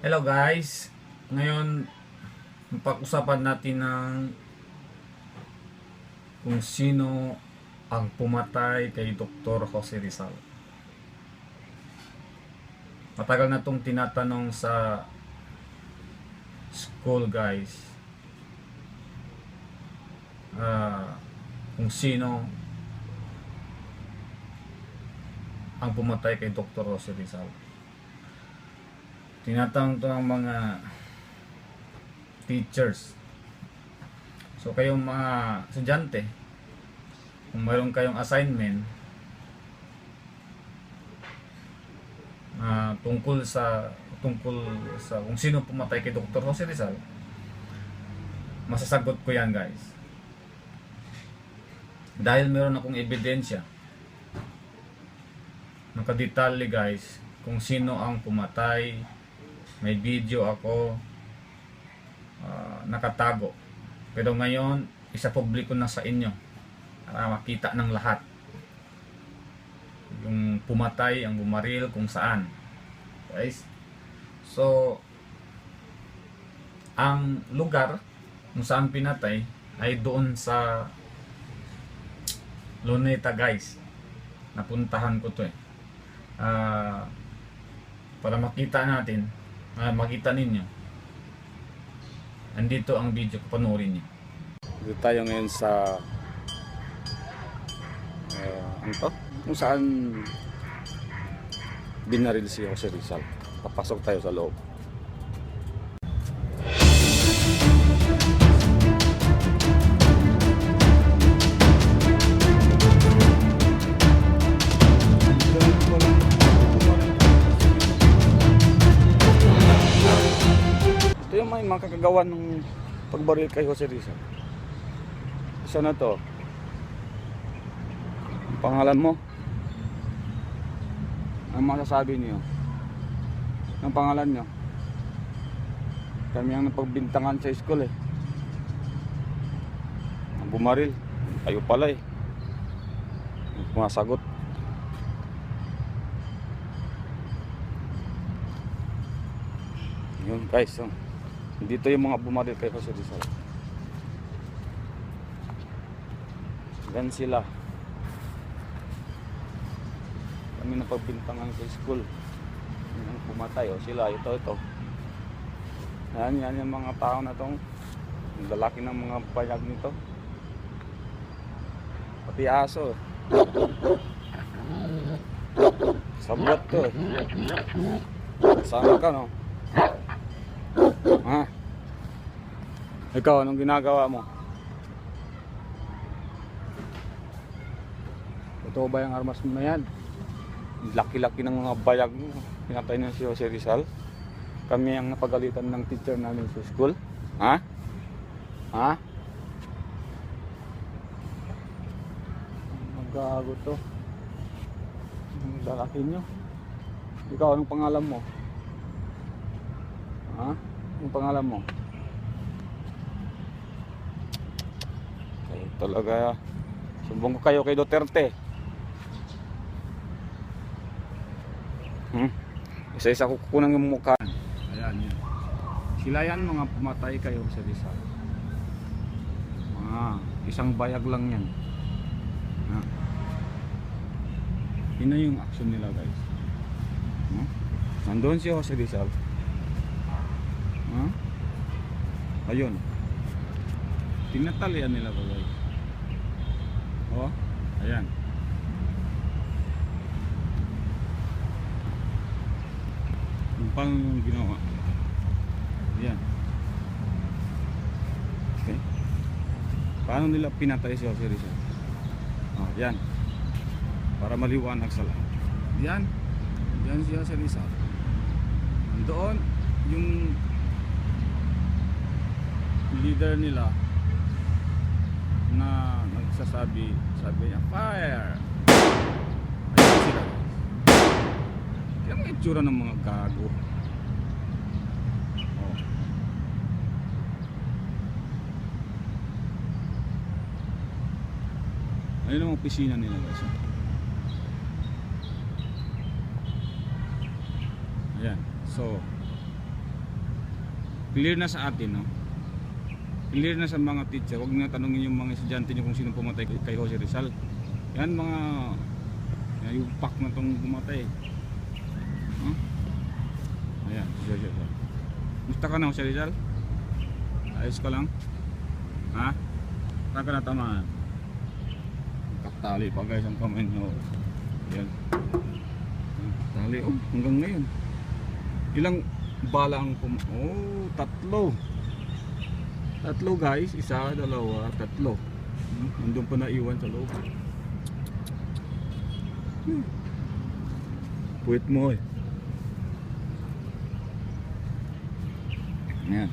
Hello guys, ngayon pag-usapan natin ng kung sino ang pumatay kay Dr. Jose Rizal. Matagal na itong tinatanong sa school guys, kung sino ang pumatay kay Dr. Jose Rizal. Tinatanong to ng mga teachers. So kayong mga estudyante, kung mayroon kayong assignment tungkol sa kung sino pumatay kay Dr. Jose Rizal, masasagot ko yan guys. Dahil meron akong ebidensya, nakadetalye guys, kung sino ang pumatay. May video ako nakatago, pero ngayon isa-publiko na sa inyo para makita ng lahat yung pumatay, ang bumaril, kung saan guys. So ang lugar kung saan pinatay ay doon sa Luneta guys. Napuntahan ko to para makita natin, makita ninyo. Andito ang video ko, panoorin niyo. Dito tayo ngayon sa ano to? Kung saan binaril si Jose Rizal. Papasok tayo sa loob. May mga kakagawa ng pagbaril kay Jose Rizal. Isa na to. Ang pangalan mo? Ang masasabi niyo? Ang pangalan niyo? Kami ang napagbintangan sa school Ang bumaril, kayo pala Masagot. Yun guys, dito yung mga bumaril kay Jose Rizal. Yan sila. Kami na pagbintangan sa school. Yung pumatay sila, ito. Yan yung mga tao na tong lalaki ng mga bayag nito. Pati aso. Sabot to Sama ka no? Ikaw, anong ginagawa mo? Totoo ba yung armas mo na yan? Laki-laki ng mga bayag mo. Pinatay na si Jose Rizal. Kami ang napagalitan ng teacher namin sa school. Magago to. Ang lalaki nyo. Ikaw, anong pangalan mo? Anong pangalan mo? Talaga, sumbong ko kayo kay Duterte. Isa-isa kukunan yung mukha. Ayan yan. Sila yan mga pumatay kay Jose Rizal. Isang bayag lang yan. Yun na yung action nila guys. Nandun si Jose Rizal. Ayun. Tinatalian nila ba guys? Ayan. Yung pang ginawa. Ayan. Okay. Paano nila pinatay si Jose Rizal? Ayan. Para maliwanag sa lahat. Ayan. Ayan si Jose Rizal. Doon yung leader nila na nagsasabi, sabi niya, fire! Ayun sila. Kaya mga itsura ng mga gago. Ayun ang opisina nila guys. Ayan. So clear na sa atin, no? Clear na sa mga teacher. Huwag na tanungin yung mga estudyante nyo kung sino pumatay kay Jose Rizal. Yan mga yung pack na tong pumatay. Huh? Ayan, Jose Rizal. Gusto ka na Jose Rizal? Ayos ka lang? Ha? Saan ka natamaan? Katali pa guys ang kamay nyo. Yan. Tali oh, hanggang ngayon. Ilang bala ang oh, tatlo. Tatlo guys, isa, dalawa, tatlo. Nandun pa naiwan sa loob. Puwit mo eh. Ayan.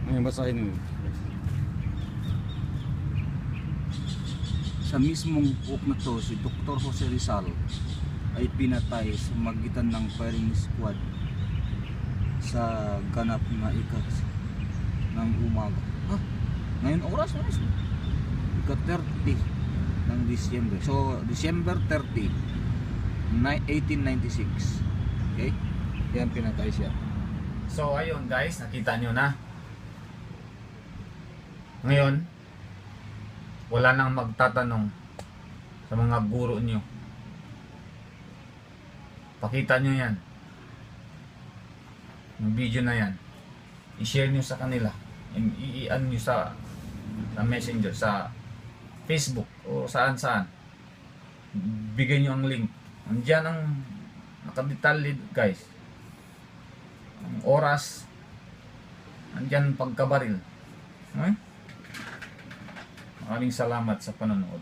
Ayan, basahin nyo. Sa mismong book na to, si Dr. Jose Rizal ay pinatay sa magitan ng firing squad sa ganap na ikat ng umaga. Ngayon oras na mismo. Ikat 30 ng Disyembre. So, December 30, 1896. Okay? Yan pinatay siya. So ayun guys, nakita nyo na. Ngayon, wala nang magtatanong sa mga guro nyo. Pakita nyo yan. Yung video na yan. I-share nyo sa kanila. I-ano nyo sa messenger, sa Facebook o saan-saan. Bigyan nyo ang link. Andiyan ang nakadetalye guys. Ang oras. Andiyan pagkabaril. Maraming salamat sa panonood.